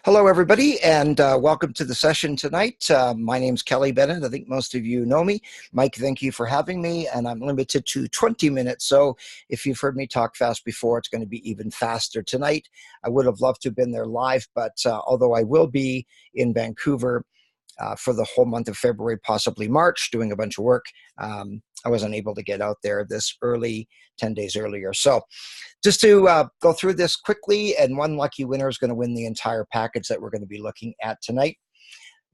Hello, everybody, and welcome to the session tonight. My name's Kelly Bennett. I think most of you know me. Mike, thank you for having me, and I'm limited to 20 minutes. So if you've heard me talk fast before, it's going to be even faster tonight. I would have loved to have been there live, but although I will be in Vancouver for the whole month of February, possibly March, doing a bunch of work, I wasn't able to get out there this early, 10 days earlier. So just to go through this quickly, and one lucky winner is going to win the entire package that we're going to be looking at tonight.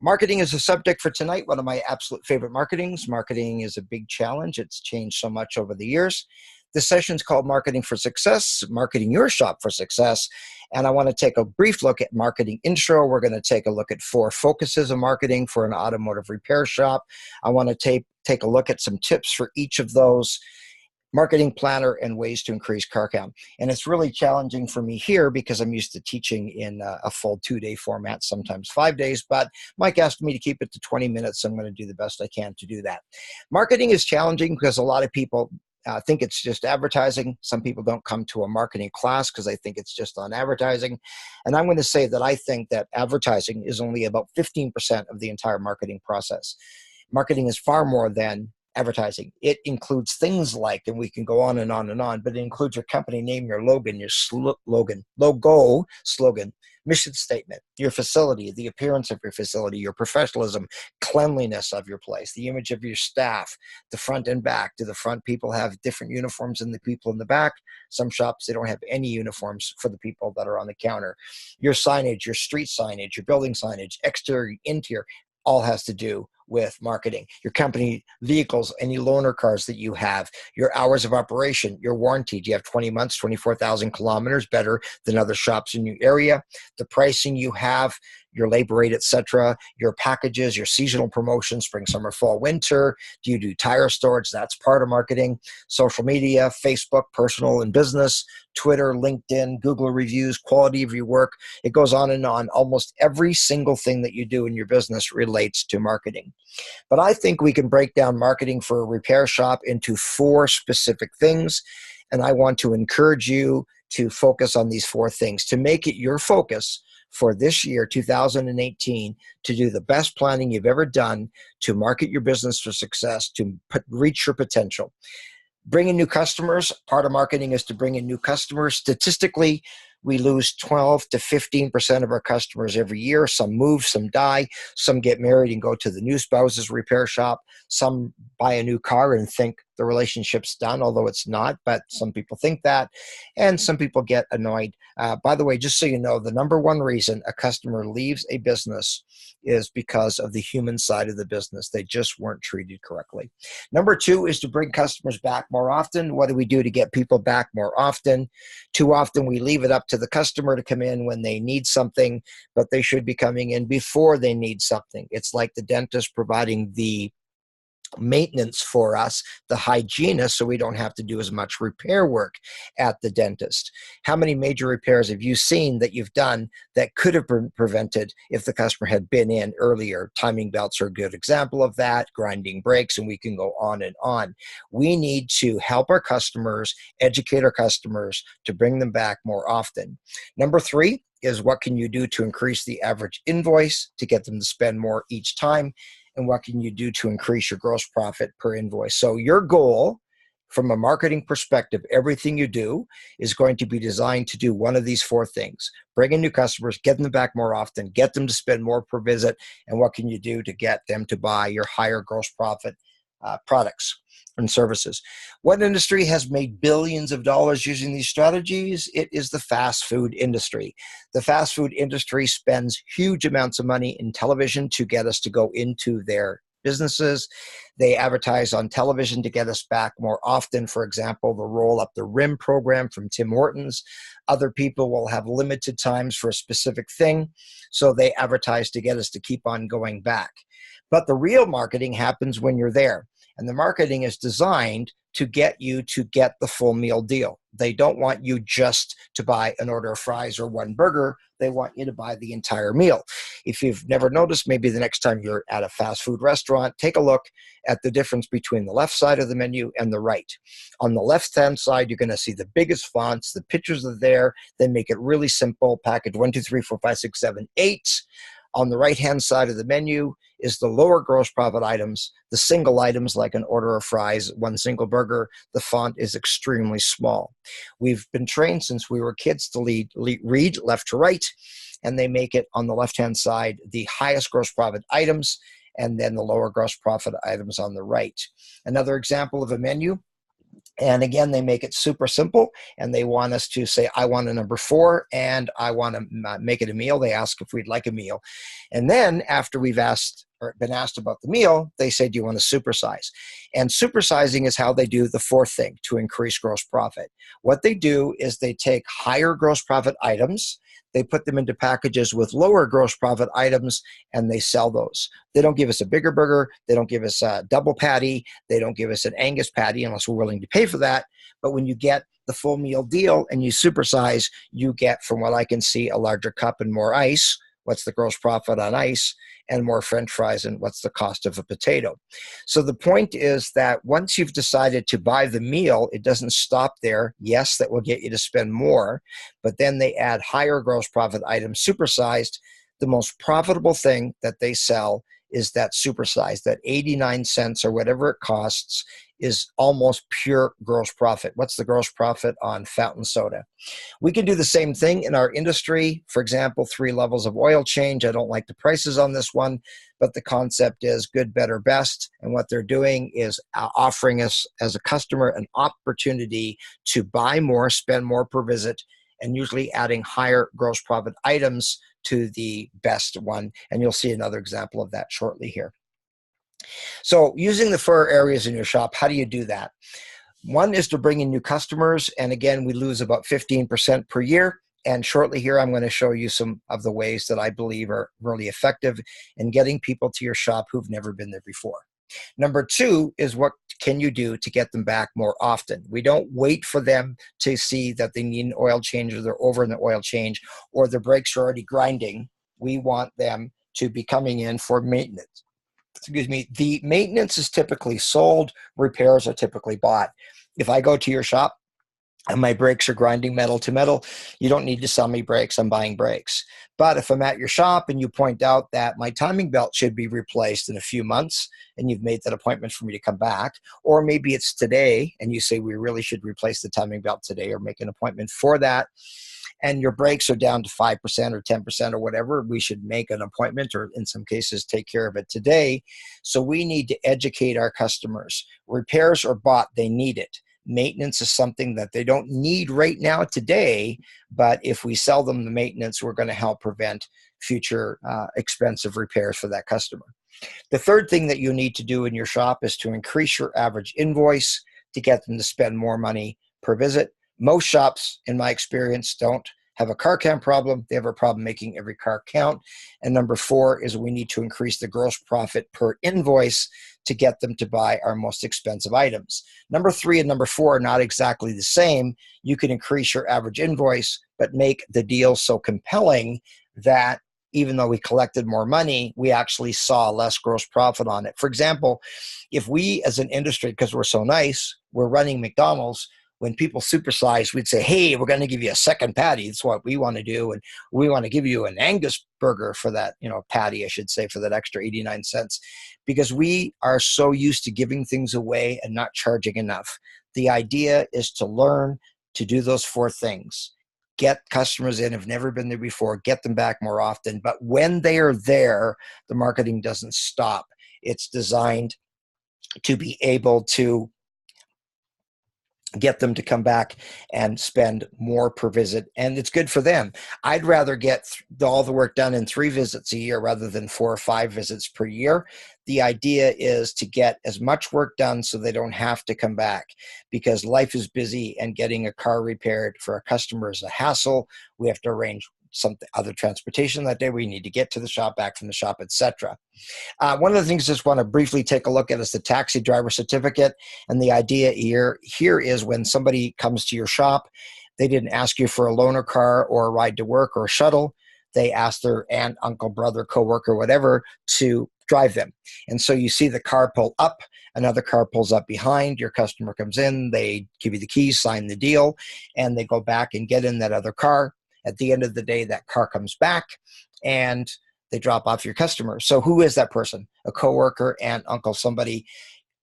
Marketing is the subject for tonight, one of my absolute favorite marketings. Marketing is a big challenge. It's changed so much over the years. This session is called Marketing for Success, Marketing Your Shop for Success. And I want to take a brief look at marketing intro. We're going to take a look at 4 focuses of marketing for an automotive repair shop. I want to take a look at some tips for each of those, marketing planner, and ways to increase car count. And it's really challenging for me here because I'm used to teaching in a full 2-day format, sometimes 5 days, but Mike asked me to keep it to 20 minutes, so I'm going to do the best I can to do that. Marketing is challenging because a lot of people think it's just advertising. Some people don't come to a marketing class because they think it's just on advertising. And I'm going to say that I think that advertising is only about 15% of the entire marketing process. Marketing is far more than advertising. It includes things like, and we can go on and on and on, but it includes your company name, your logo, slogan, mission statement, your facility, the appearance of your facility, your professionalism, cleanliness of your place, the image of your staff, the front and back. Do the front people have different uniforms than the people in the back? Some shops, they don't have any uniforms for the people that are on the counter. Your signage, your street signage, your building signage, exterior, interior, all has to do with marketing. Your company vehicles, any loaner cars that you have, your hours of operation, your warranty. Do you have 20 months, 24,000 kilometers, better than other shops in your area? The pricing you have, your labor rate, etc., your packages, your seasonal promotions, spring, summer, fall, winter. Do you do tire storage? That's part of marketing. Social media, Facebook, personal and business, Twitter, LinkedIn, Google reviews, quality of your work. It goes on and on. Almost every single thing that you do in your business relates to marketing. But I think we can break down marketing for a repair shop into 4 specific things. And I want to encourage you to focus on these 4 things, to make it your focus for this year, 2018, to do the best planning you've ever done, to market your business for success, to reach your potential. Bring in new customers. Part of marketing is to bring in new customers. Statistically, we lose 12 to 15% of our customers every year. Some move, some die, some get married and go to the new spouse's repair shop. Some buy a new car and think the relationship's done, although it's not, but some people think that. And some people get annoyed. By the way, just so you know, the number one reason a customer leaves a business is because of the human side of the business. They just weren't treated correctly. Number 2 is to bring customers back more often. What do we do to get people back more often? Too often we leave it up to the customer to come in when they need something, but they should be coming in before they need something. It's like the dentist providing the maintenance for us, the hygienist, so we don't have to do as much repair work at the dentist. How many major repairs have you seen that you've done that could have been prevented if the customer had been in earlier? Timing belts are a good example of that, grinding brakes, and we can go on and on. We need to help our customers, educate our customers to bring them back more often. Number 3 is, what can you do to increase the average invoice to get them to spend more each time? And what can you do to increase your gross profit per invoice? So your goal from a marketing perspective, everything you do is going to be designed to do one of these 4 things. Bring in new customers, get them back more often, get them to spend more per visit, and what can you do to get them to buy your higher gross profit products and services. What industry has made billions of dollars using these strategies? It is the fast food industry. The fast food industry spends huge amounts of money in television to get us to go into their businesses. They advertise on television to get us back more often. For example, the Roll Up the Rim program from Tim Hortons. Other people will have limited times for a specific thing, so they advertise to get us to keep on going back. But the real marketing happens when you're there. And the marketing is designed to get you to get the full meal deal. They don't want you just to buy an order of fries or one burger. They want you to buy the entire meal. If you've never noticed, maybe the next time you're at a fast food restaurant, take a look at the difference between the left side of the menu and the right. On the left-hand side, you're going to see the biggest fonts. The pictures are there. They make it really simple. Package 1, 2, 3, 4, 5, 6, 7, 8. On the right-hand side of the menu is the lower gross profit items, the single items like an order of fries, one single burger. The font is extremely small. We've been trained since we were kids to read left to right, and they make it on the left-hand side the highest gross profit items, and then the lower gross profit items on the right. Another example of a menu. And again, they make it super simple, and they want us to say, I want a number 4, and I want to make it a meal. They ask if we'd like a meal. And then after we've asked or been asked about the meal, they say, do you want to supersize? And supersizing is how they do the fourth thing to increase gross profit. What they do is they take higher gross profit items, they put them into packages with lower gross profit items, and they sell those. They don't give us a bigger burger. They don't give us a double patty. They don't give us an Angus patty unless we're willing to pay for that. But when you get the full meal deal and you supersize, you get, from what I can see, a larger cup and more ice. What's the gross profit on ice? And more French fries, and what's the cost of a potato? So the point is that once you've decided to buy the meal, it doesn't stop there. Yes, that will get you to spend more, but then they add higher gross profit items, supersized. The most profitable thing that they sell is that supersized, that 89 cents or whatever it costs is almost pure gross profit. What's the gross profit on fountain soda? We can do the same thing in our industry. For example, 3 levels of oil change. I don't like the prices on this one, but the concept is good, better, best. And what they're doing is offering us as a customer an opportunity to buy more, spend more per visit, and usually adding higher gross profit items to the best one. And you'll see another example of that shortly here. So using the 4 areas in your shop, how do you do that? One is to bring in new customers. And again, we lose about 15% per year. And shortly here, I'm going to show you some of the ways that I believe are really effective in getting people to your shop who've never been there before. Number 2 is, what can you do to get them back more often? We don't wait for them to see that they need an oil change, or they're over in the oil change, or their brakes are already grinding. We want them to be coming in for maintenance. Excuse me. The maintenance is typically sold. Repairs are typically bought. If I go to your shop and my brakes are grinding metal to metal, you don't need to sell me brakes. I'm buying brakes. But if I'm at your shop and you point out that my timing belt should be replaced in a few months, and you've made that appointment for me to come back, or maybe it's today and you say we really should replace the timing belt today, or make an appointment for that, and your brakes are down to 5% or 10% or whatever, we should make an appointment, or in some cases take care of it today. So we need to educate our customers. Repairs are bought, they need it. Maintenance is something that they don't need right now today, but if we sell them the maintenance, we're going to help prevent future expensive repairs for that customer. The third thing that you need to do in your shop is to increase your average invoice to get them to spend more money per visit. Most shops, in my experience, don't have a car count problem. They have a problem making every car count. And number 4 is we need to increase the gross profit per invoice to get them to buy our most expensive items. Number 3 and number 4 are not exactly the same. You can increase your average invoice, but make the deal so compelling that even though we collected more money, we actually saw less gross profit on it. For example, if we as an industry, because we're so nice, we're running McDonald's, when people supersize, we'd say, hey, we're going to give you a second patty. That's what we want to do. And we want to give you an Angus burger for that, patty, I should say, for that extra 89 cents, because we are so used to giving things away and not charging enough. The idea is to learn to do those 4 things. Get customers in who've never been there before, get them back more often. But when they are there, the marketing doesn't stop. It's designed to be able to get them to come back and spend more per visit, and it's good for them. I'd rather get all the work done in 3 visits a year rather than 4 or 5 visits per year. The idea is to get as much work done so they don't have to come back, because life is busy and getting a car repaired for a customer is a hassle. We have to arrange some other transportation that day, we need to get to the shop, back from the shop, etc. One of the things I just want to briefly take a look at is the taxi driver certificate. And the idea here is when somebody comes to your shop, they didn't ask you for a loaner car or a ride to work or a shuttle. They asked their aunt, uncle, brother, coworker, whatever, to drive them. And so you see the car pull up, another car pulls up behind, your customer comes in, they give you the keys, sign the deal, and they go back and get in that other car. At the end of the day, that car comes back and they drop off your customer. So who is that person? A coworker, aunt, uncle, somebody.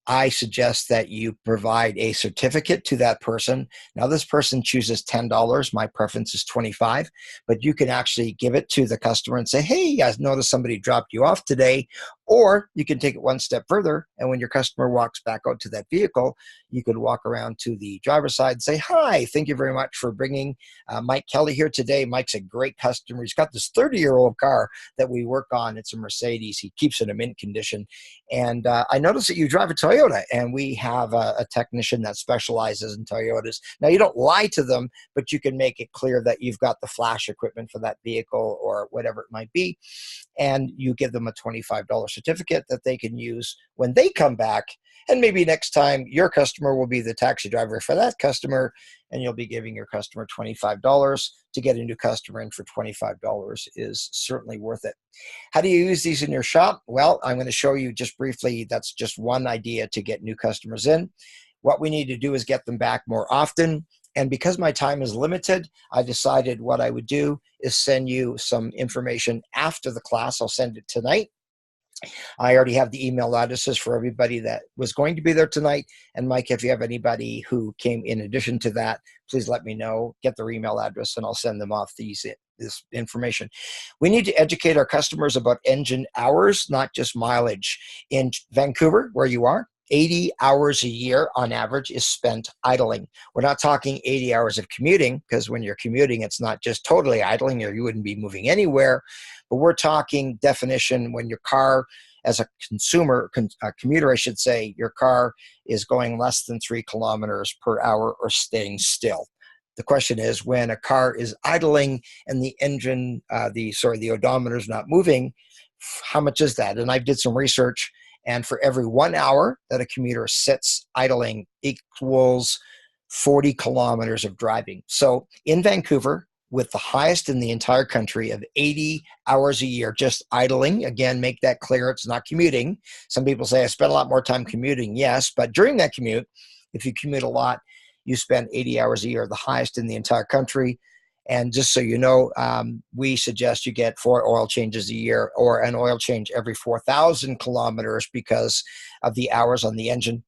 I suggest that you provide a certificate to that person. Now, this person chooses $10. My preference is $25, but you can actually give it to the customer and say, hey, I noticed somebody dropped you off today. Or you can take it one step further, and when your customer walks back out to that vehicle, you could walk around to the driver's side and say, hi, thank you very much for bringing Mike Kelly here today. Mike's a great customer. He's got this 30-year-old car that we work on. It's a Mercedes. He keeps it in mint condition. And I noticed that you drive a Toyota, and we have a technician that specializes in Toyotas. Now, you don't lie to them, but you can make it clear that you've got the flash equipment for that vehicle or whatever it might be. And you give them a $25 certificate that they can use when they come back. And maybe next time your customer will be the taxi driver for that customer, and you'll be giving your customer $25 to get a new customer in for $25 is certainly worth it. How do you use these in your shop? Well, I'm going to show you just briefly. That's just one idea to get new customers in. What we need to do is get them back more often. And because my time is limited, I decided what I would do is send you some information after the class. I'll send it tonight. I already have the email addresses for everybody that was going to be there tonight. And Mike, if you have anybody who came in addition to that, please let me know, get their email address, and I'll send them off this information. We need to educate our customers about engine hours, not just mileage. In Vancouver, where you are, 80 hours a year on average is spent idling. We're not talking 80 hours of commuting, because when you're commuting, it's not just totally idling, or you wouldn't be moving anywhere. But we're talking definition when your car, as a consumer, a commuter, I should say, your car is going less than 3 kilometers per hour or staying still. The question is, when a car is idling and the engine, the odometer is not moving, how much is that? And I did some research, and for every 1 hour that a commuter sits idling equals 40 kilometers of driving. So in Vancouver, with the highest in the entire country of 80 hours a year just idling, again, make that clear, it's not commuting. Some people say, I spend a lot more time commuting. Yes, but during that commute, if you commute a lot, you spend 80 hours a year, the highest in the entire country. And just so you know, we suggest you get 4 oil changes a year, or an oil change every 4,000 kilometers because of the hours on the engine.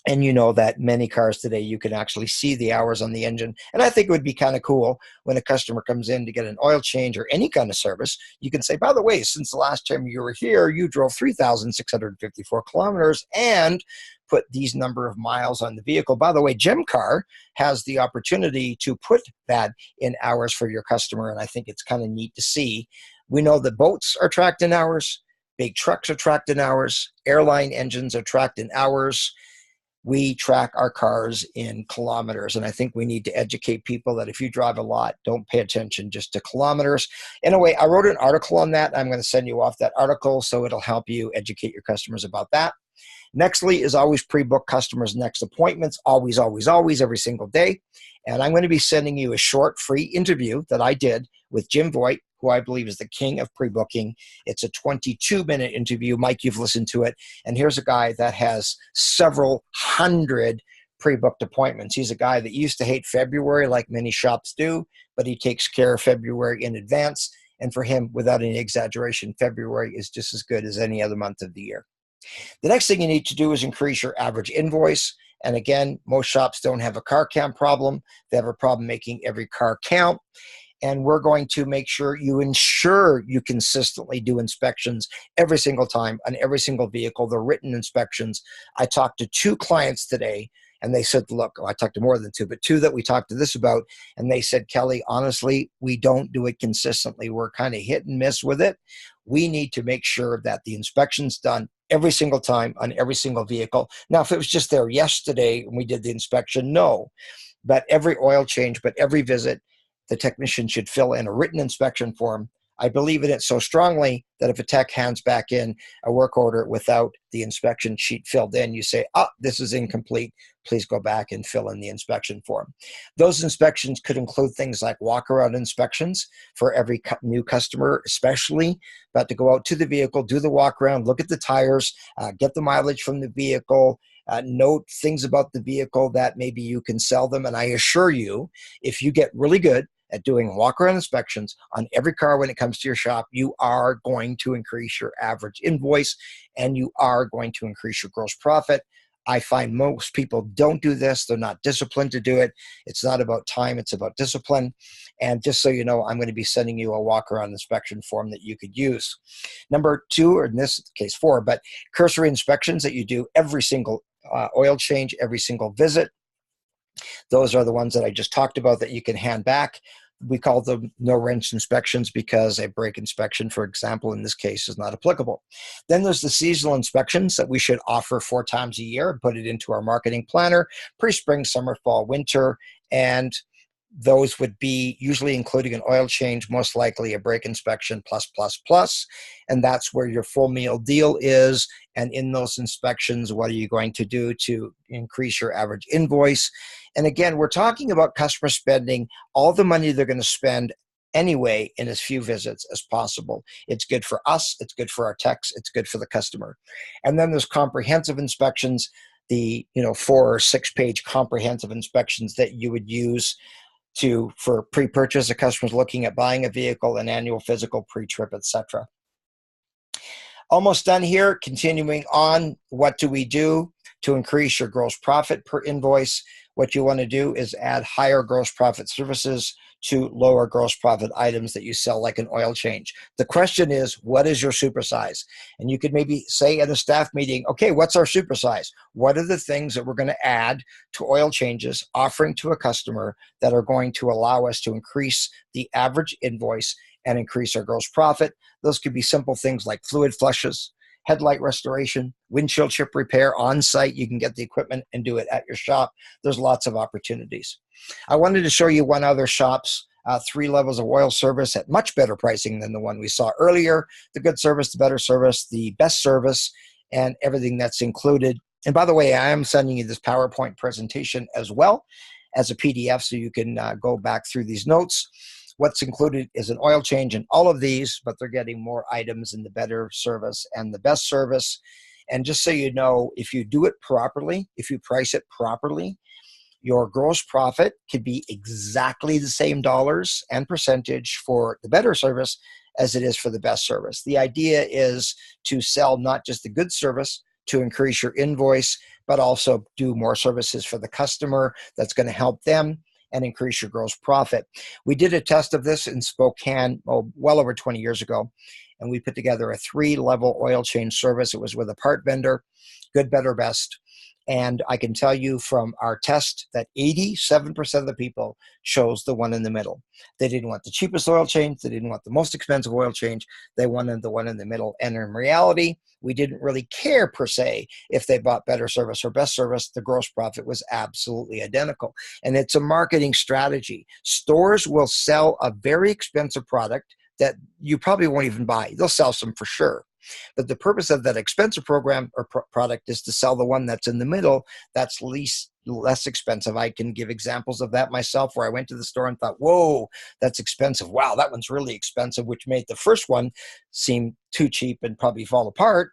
And you know that many cars today, you can actually see the hours on the engine. And I think it would be kind of cool when a customer comes in to get an oil change or any kind of service, you can say, by the way, since the last time you were here, you drove 3,654 kilometers and put these number of miles on the vehicle. By the way, GemCar has the opportunity to put that in hours for your customer, and I think it's kind of neat to see. We know that boats are tracked in hours, big trucks are tracked in hours, airline engines are tracked in hours. We track our cars in kilometers, and I think we need to educate people that if you drive a lot, don't pay attention just to kilometers. Anyway, I wrote an article on that. I'm going to send you off that article, so it'll help you educate your customers about that. Nextly is always pre-book customers' next appointments, always, always, always, every single day. And I'm going to be sending you a short free interview that I did with Jim Voigt, who I believe is the king of pre-booking. It's a 22-minute interview. Mike, you've listened to it. And here's a guy that has several hundred pre-booked appointments. He's a guy that used to hate February like many shops do, but he takes care of February in advance. And for him, without any exaggeration, February is just as good as any other month of the year. The next thing you need to do is increase your average invoice. And again, most shops don't have a car count problem. They have a problem making every car count. And we're going to make sure you ensure you consistently do inspections every single time on every single vehicle, the written inspections. I talked to 2 clients today, and they said, look, I talked to more than 2, but 2 that we talked to this about, and they said, Kelly, honestly, we don't do it consistently. We're kind of hit and miss with it. We need to make sure that the inspection's done every single time on every single vehicle. Now, if it was just there yesterday and we did the inspection, no. But every oil change, but every visit, the technician should fill in a written inspection form. I believe in it so strongly that if a tech hands back in a work order without the inspection sheet filled in, you say, oh, this is incomplete. Please go back and fill in the inspection form. Those inspections could include things like walk-around inspections for every new customer, especially about to go out to the vehicle, do the walk-around, look at the tires, get the mileage from the vehicle, note things about the vehicle that maybe you can sell them. And I assure you, if you get really good at doing walk-around inspections on every car when it comes to your shop, you are going to increase your average invoice and you are going to increase your gross profit. I find most people don't do this. They're not disciplined to do it. It's not about time. It's about discipline. And just so you know, I'm going to be sending you a walk-around inspection form that you could use. Number 2, or in this case 4, but cursory inspections that you do every single oil change, every single visit. Those are the ones that I just talked about that you can hand back. We call them no-wrench inspections because a brake inspection, for example, in this case, is not applicable. Then there's the seasonal inspections that we should offer 4 times a year and put it into our marketing planner, pre-spring, summer, fall, winter, and those would be usually including an oil change, most likely a brake inspection, plus. And that's where your full meal deal is. And in those inspections, what are you going to do to increase your average invoice? And again, we're talking about customer spending all the money they're going to spend anyway in as few visits as possible. It's good for us. It's good for our techs. It's good for the customer. And then there's comprehensive inspections, the 4 or 6 page comprehensive inspections that you would use for pre-purchase. A customer's looking at buying a vehicle, an annual physical, pre-trip, etc. Almost done here. Continuing on, what do we do to increase your gross profit per invoice? What you want to do is add higher gross profit services to lower gross profit items that you sell, like an oil change. The question is, what is your supersize? And you could maybe say at a staff meeting, okay, what's our supersize? What are the things that we're going to add to oil changes, offering to a customer that are going to allow us to increase the average invoice and increase our gross profit? Those could be simple things like fluid flushes, headlight restoration, windshield chip repair on site. You can get the equipment and do it at your shop. There's lots of opportunities. I wanted to show you one other shop's 3 levels of oil service at much better pricing than the one we saw earlier. The good service, the better service, the best service, and everything that's included. And by the way, I am sending you this PowerPoint presentation as well as a PDF so you can go back through these notes. What's included is an oil change in all of these, but they're getting more items in the better service and the best service. And just so you know, if you do it properly, if you price it properly, your gross profit could be exactly the same dollars and percentage for the better service as it is for the best service. The idea is to sell not just the good service to increase your invoice, but also do more services for the customer that's going to help them and increase your gross profit. We did a test of this in Spokane, well over 20 years ago, and we put together a 3-level oil change service. It was with a part vendor, good, better, best. And I can tell you from our test that 87% of the people chose the one in the middle. They didn't want the cheapest oil change. They didn't want the most expensive oil change. They wanted the one in the middle. And in reality, we didn't really care per se if they bought better service or best service. The gross profit was absolutely identical. And it's a marketing strategy. Stores will sell a very expensive product that you probably won't even buy. They'll sell some for sure. But the purpose of that expensive program or product is to sell the one that's in the middle, that's less expensive. I can give examples of that myself where I went to the store and thought, whoa, that's expensive. Wow, that one's really expensive, which made the first one seem too cheap and probably fall apart.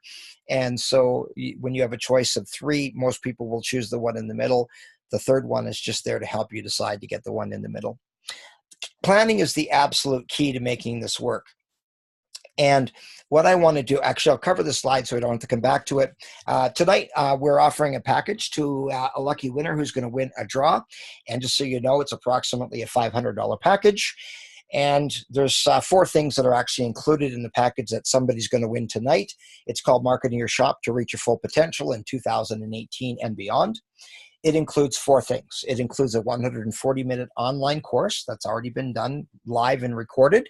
And so when you have a choice of 3, most people will choose the one in the middle. The third one is just there to help you decide to get the one in the middle. Planning is the absolute key to making this work. And what I want to do, actually, I'll cover the slide so I don't have to come back to it. Tonight, we're offering a package to a lucky winner who's going to win a draw. And just so you know, it's approximately a $500 package. And there's 4 things that are actually included in the package that somebody's going to win tonight. It's called Marketing Your Shop to Reach Your Full Potential in 2018 and beyond. It includes 4 things. It includes a 140-minute online course that's already been done live and recorded.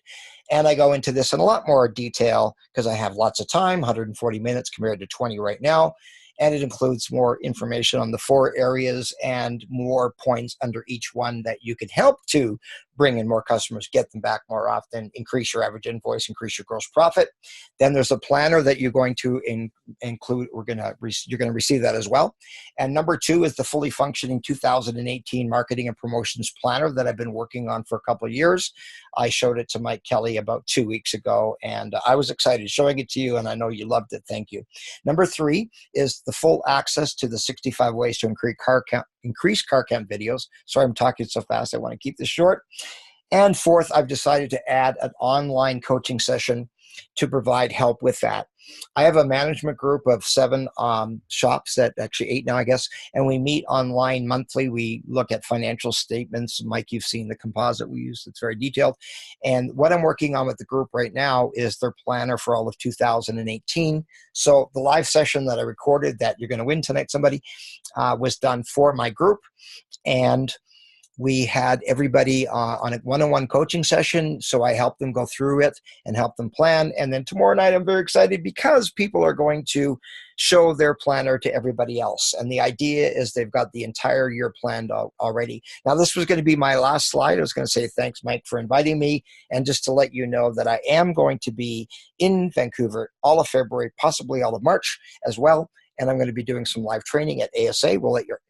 And I go into this in a lot more detail because I have lots of time, 140 minutes compared to 20 right now. And it includes more information on the 4 areas and more points under each one that you can help to bring in more customers, get them back more often, increase your average invoice, increase your gross profit. Then there's a planner that you're going to include. You're going to receive that as well. And number 2 is the fully functioning 2018 marketing and promotions planner that I've been working on for a couple of years. I showed it to Mike Kelly about 2 weeks ago, and I was excited showing it to you, and I know you loved it. Thank you. Number 3 is the full access to the 65 ways to increase car count videos. Sorry, I'm talking so fast. I want to keep this short. And 4th, I've decided to add an online coaching session to provide help with that. I have a management group of 7 shops, that actually 8 now, I guess, and we meet online monthly. We look at financial statements. Mike, you've seen the composite we use. It's very detailed. And what I'm working on with the group right now is their planner for all of 2018. So the live session that I recorded that you're going to win tonight, somebody, was done for my group. And we had everybody on a one-on-one coaching session, so I helped them go through it and help them plan. And then tomorrow night, I'm very excited because people are going to show their planner to everybody else. And the idea is they've got the entire year planned already. Now, this was going to be my last slide. I was going to say thanks, Mike, for inviting me. And just to let you know that I am going to be in Vancouver all of February, possibly all of March as well. And I'm going to be doing some live training at ASA. We'll let your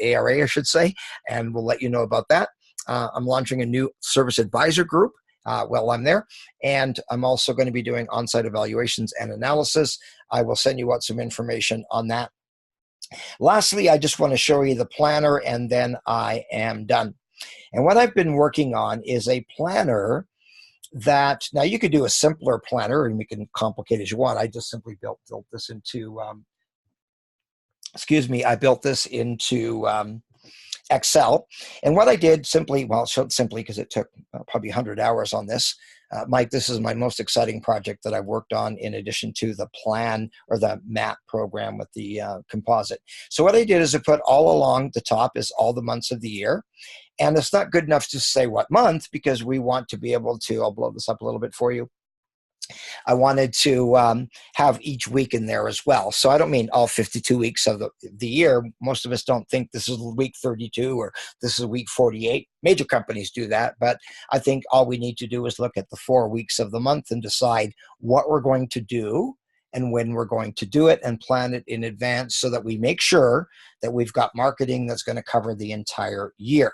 ARA, I should say, and we'll let you know about that. I'm launching a new service advisor group while I'm there, and I'm also going to be doing on-site evaluations and analysis. I will send you out some information on that. Lastly, I just want to show you the planner, and then I am done. And what I've been working on is a planner that, now you could do a simpler planner, and we can complicate as you want. I just simply built this into I built this into Excel. And what I did simply, well, simply because it took probably 100 hours on this. Mike, this is my most exciting project that I've worked on in addition to the plan or the map program with the composite. So what I did is I put all along the top is all the months of the year. And it's not good enough to say what month because we want to be able to, I'll blow this up a little bit for you. I wanted to have each week in there as well. So I don't mean all 52 weeks of the year. Most of us don't think this is week 32 or this is week 48. Major companies do that. But I think all we need to do is look at the 4 weeks of the month and decide what we're going to do and when we're going to do it and plan it in advance so that we make sure that we've got marketing that's going to cover the entire year.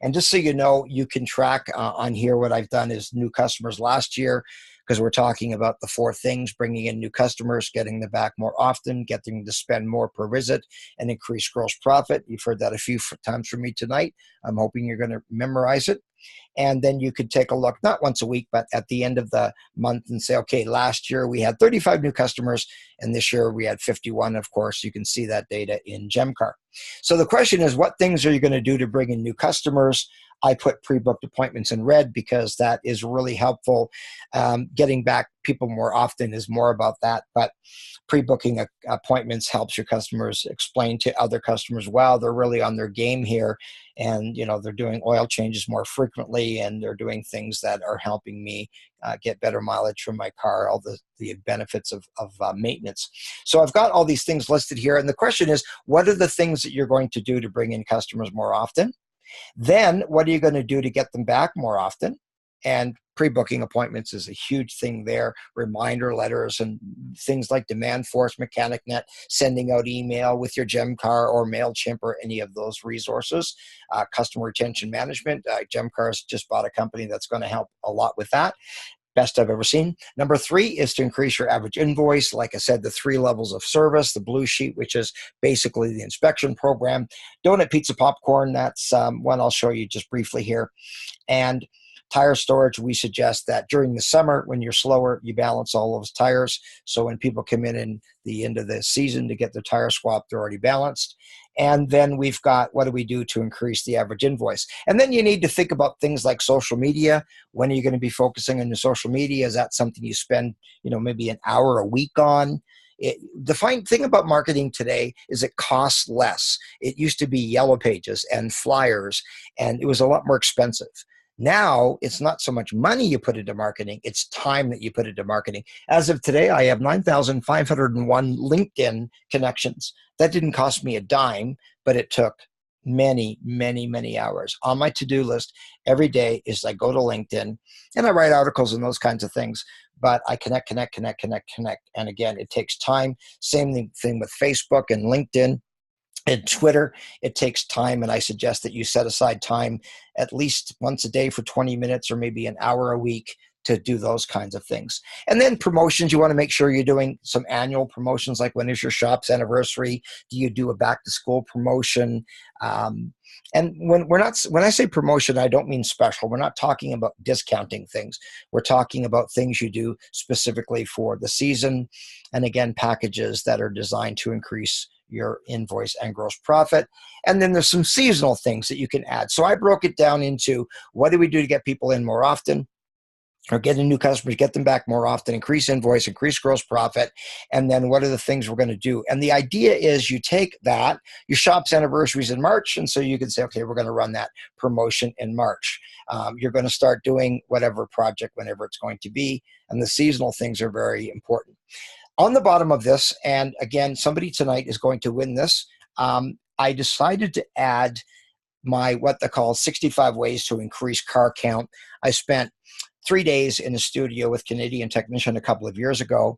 And just so you know, you can track on here what I've done is new customers last year, because we're talking about the 4 things: bringing in new customers, getting them back more often, getting them to spend more per visit, and increase gross profit. You've heard that a few times from me tonight. I'm hoping you're going to memorize it. And then you could take a look, not once a week, but at the end of the month and say, okay, last year we had 35 new customers, and this year we had 51. Of course, you can see that data in GemCar. So the question is, what things are you going to do to bring in new customers? I put pre-booked appointments in red because that is really helpful. Getting back people more often is more about that, but pre-booking appointments helps your customers explain to other customers, wow, they're really on their game here, and they're doing oil changes more frequently, and they're doing things that are helping me get better mileage from my car, all the benefits of maintenance. So I've got all these things listed here, and the question is, what are the things that you're going to do to bring in customers more often? Then what are you going to do to get them back more often? And pre-booking appointments is a huge thing there. Reminder letters and things like Demand Force, MechanicNet, sending out email with your GemCar or MailChimp or any of those resources. Customer retention management. GemCar has just bought a company that's going to help a lot with that. Best I've ever seen. Number 3 is to increase your average invoice. Like I said, the 3 levels of service, the blue sheet, which is basically the inspection program. Donut, pizza, popcorn, that's one I'll show you just briefly here. And tire storage, we suggest that during the summer, when you're slower, you balance all those tires. So when people come in the end of the season to get their tire swapped, they're already balanced. And then we've got, what do we do to increase the average invoice? And then you need to think about things like social media. When are you going to be focusing on your social media? Is that something you spend, maybe an hour a week on? The fine thing about marketing today is it costs less. It used to be yellow pages and flyers, and it was a lot more expensive. Now, it's not so much money you put into marketing, it's time that you put into marketing. As of today, I have 9,501 LinkedIn connections. That didn't cost me a dime, but it took many, many, many hours. On my to-do list every day is I go to LinkedIn and I write articles and those kinds of things, but I connect. And again, it takes time. Same thing with Facebook and LinkedIn. And Twitter, it takes time, and I suggest that you set aside time at least once a day for 20 minutes or maybe an hour a week to do those kinds of things. And then promotions, you want to make sure you're doing some annual promotions, like when is your shop's anniversary? Do you do a back to school promotion? And when I say promotion, I don't mean special. We're not talking about discounting things. We're talking about things you do specifically for the season. And again, packages that are designed to increase your invoice and gross profit. And then there's some seasonal things that you can add. So I broke it down into what do we do to get people in more often, or getting new customers, get them back more often, increase invoice, increase gross profit, and then what are the things we're going to do? And the idea is you take that, your shop's anniversary is in March, and so you can say, okay, we're going to run that promotion in March. You're going to start doing whatever project, whenever it's going to be, and the seasonal things are very important. On the bottom of this, and again, somebody tonight is going to win this, I decided to add my what they call 65 ways to increase car count. I spent 3 days in a studio with Canadian technician a couple of years ago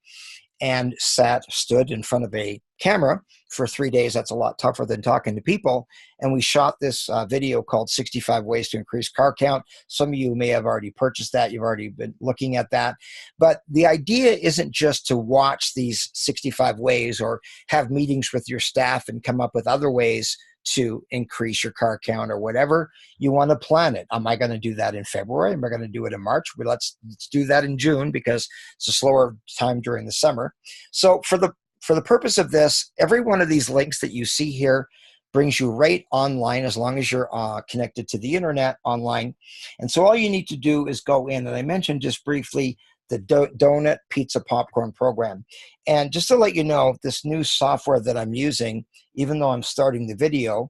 and stood in front of a camera for 3 days. That's a lot tougher than talking to people. And we shot this video called 65 Ways to Increase Car Count. Some of you may have already purchased that. You've already been looking at that. But the idea isn't just to watch these 65 ways or have meetings with your staff and come up with other ways to increase your car count or whatever. You want to plan it. Am I going to do that in February? Am I going to do it in March? Well, let's do that in June because it's a slower time during the summer. So for the purpose of this, every one of these links that you see here brings you right online as long as you're connected to the internet online. And so all you need to do is go in, and I mentioned just briefly the donut pizza popcorn program. And just to let you know, this new software that I'm using, even though I'm starting the video,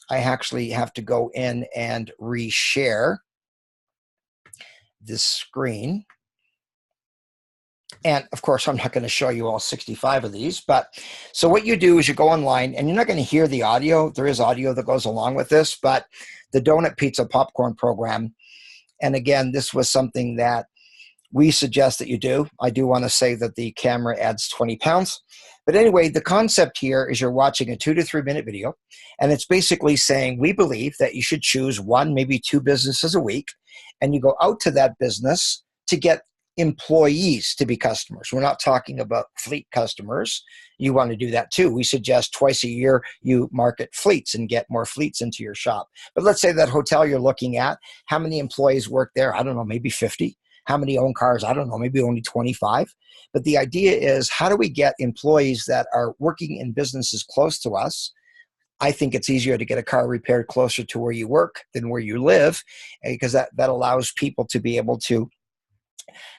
I actually have to go in and reshare this screen. And of course, I'm not going to show you all 65 of these, but so what you do is you go online, and you're not going to hear the audio. There is audio that goes along with this, but the donut pizza popcorn program. And again, this was something that we suggest that you do. I do want to say that the camera adds 20 pounds. But anyway, the concept here is you're watching a 2 to 3 minute video, and it's basically saying we believe that you should choose 1, maybe 2 businesses a week, and you go out to that business to get employees to be customers. We're not talking about fleet customers. You want to do that too. We suggest twice a year you market fleets and get more fleets into your shop. But let's say that hotel you're looking at, how many employees work there? I don't know, maybe 50. How many own cars? I don't know, maybe only 25. But the idea is, how do we get employees that are working in businesses close to us? I think it's easier to get a car repaired closer to where you work than where you live, because that allows people to be able to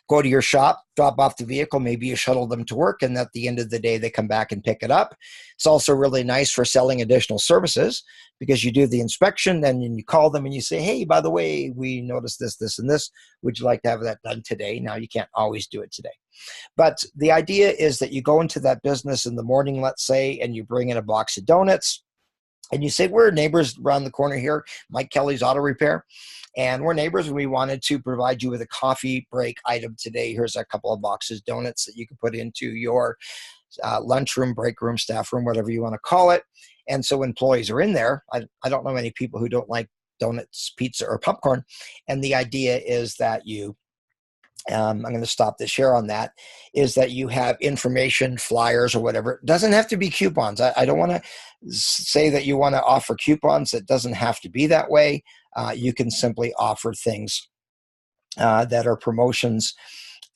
go to your shop, drop off the vehicle, maybe you shuttle them to work, and at the end of the day, they come back and pick it up. It's also really nice for selling additional services because you do the inspection, then you call them and you say, hey, by the way, we noticed this, this, and this. Would you like to have that done today? Now, you can't always do it today. But the idea is that you go into that business in the morning, let's say, and you bring in a box of donuts. And you say, we're neighbors around the corner here, Mike Kelly's Auto Repair. And we're neighbors, and we wanted to provide you with a coffee break item today. Here's a couple of boxes of donuts that you can put into your lunchroom, break room, staff room, whatever you want to call it. And so employees are in there. I don't know many people who don't like donuts, pizza, or popcorn. And the idea is that you I'm going to stop the share on that, is that you have information, flyers, or whatever. It doesn't have to be coupons. I don't want to say that you want to offer coupons. It doesn't have to be that way. You can simply offer things that are promotions.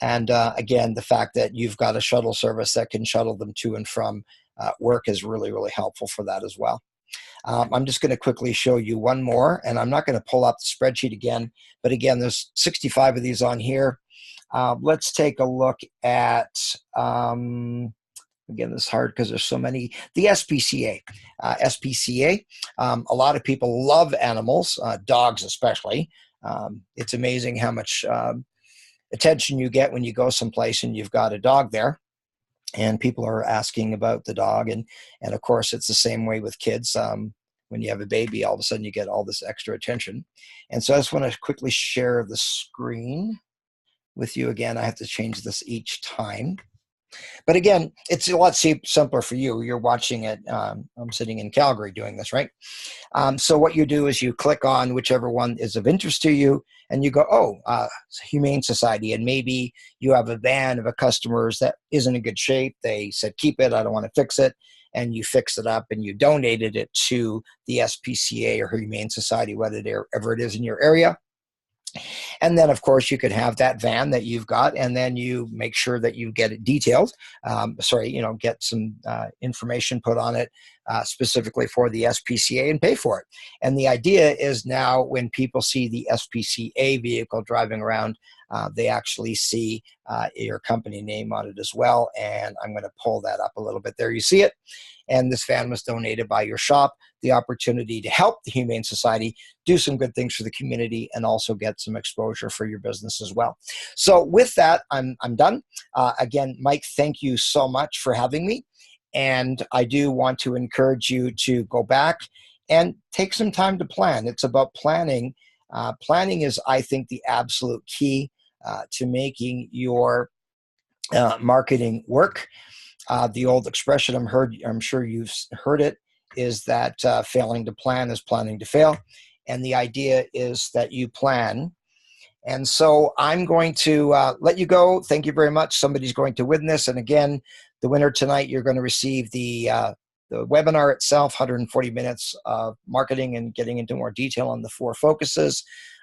And again, the fact that you've got a shuttle service that can shuttle them to and from work is really, really helpful for that as well. I'm just going to quickly show you one more, and I'm not going to pull up the spreadsheet again, but again, there's 65 of these on here. Let's take a look at, again, this is hard because there's so many, the SPCA. SPCA, a lot of people love animals, dogs especially. It's amazing how much attention you get when you go someplace and you've got a dog there. And people are asking about the dog, and of course it's the same way with kids. when you have a baby, all of a sudden you get all this extra attention. And so I just want to quickly share the screen with you again. I have to change this each time. But again, it's a lot simpler for you. You're watching it. I'm sitting in Calgary doing this, right? So what you do is you click on whichever one is of interest to you, and you go, oh, Humane Society, and maybe you have a van of a customers that isn't in good shape. They said, keep it, I don't want to fix it. And you fix it up and you donated it to the SPCA or Humane Society, whatever it is in your area. And then, of course, you could have that van that you've got, and then you make sure that you get it detailed. Get some information put on it specifically for the SPCA and pay for it. And the idea is now when people see the SPCA vehicle driving around, they actually see your company name on it as well. And I'm going to pull that up a little bit. There you see it. And this van was donated by your shop, the opportunity to help the Humane Society do some good things for the community and also get some exposure for your business as well. So with that, I'm done. Again, Mike, thank you so much for having me. And I do want to encourage you to go back and take some time to plan. It's about planning. Planning is, I think, the absolute key to making your marketing work. The old expression I'm sure you've heard it, is that failing to plan is planning to fail. And the idea is that you plan. And so I'm going to let you go. Thank you very much. Somebody's going to win this. And again, the winner tonight, you're going to receive the webinar itself, 140 minutes of marketing and getting into more detail on the 4 focuses.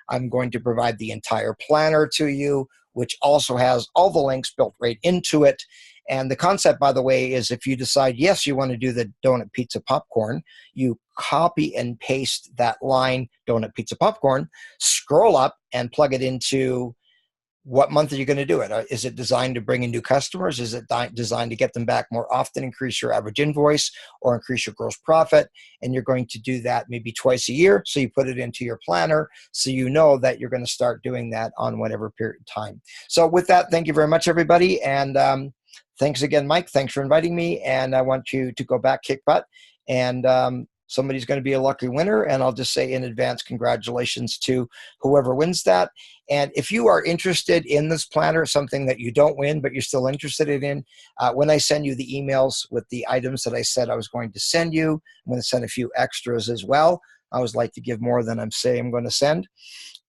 I'm going to provide the entire planner to you, which also has all the links built right into it. And the concept, by the way, is if you decide, yes, you want to do the donut, pizza, popcorn, you copy and paste that line, donut, pizza, popcorn, scroll up and plug it into what month are you going to do it? Is it designed to bring in new customers? Is it designed to get them back more often, increase your average invoice, or increase your gross profit? And you're going to do that maybe twice a year. So you put it into your planner so you know that you're going to start doing that on whatever period of time. So with that, thank you very much, everybody. And thanks again, Mike. Thanks for inviting me. And I want you to go back, kick butt. And somebody's going to be a lucky winner. And I'll just say in advance, congratulations to whoever wins that. And if you are interested in this planner, something that you don't win, but you're still interested in, when I send you the emails with the items that I said I was going to send you, I'm going to send a few extras as well. I always like to give more than I'm saying I'm going to send.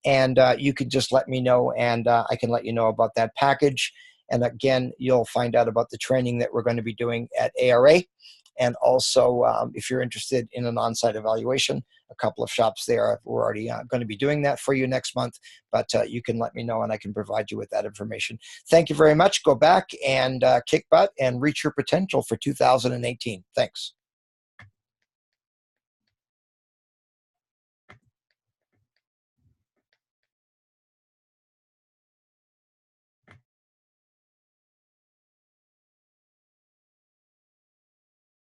And you can just let me know, and I can let you know about that package. And again, you'll find out about the training that we're going to be doing at ARA. And also, if you're interested in an on-site evaluation, a couple of shops there, we're already going to be doing that for you next month. But you can let me know, and I can provide you with that information. Thank you very much. Go back and kick butt and reach your potential for 2018. Thanks.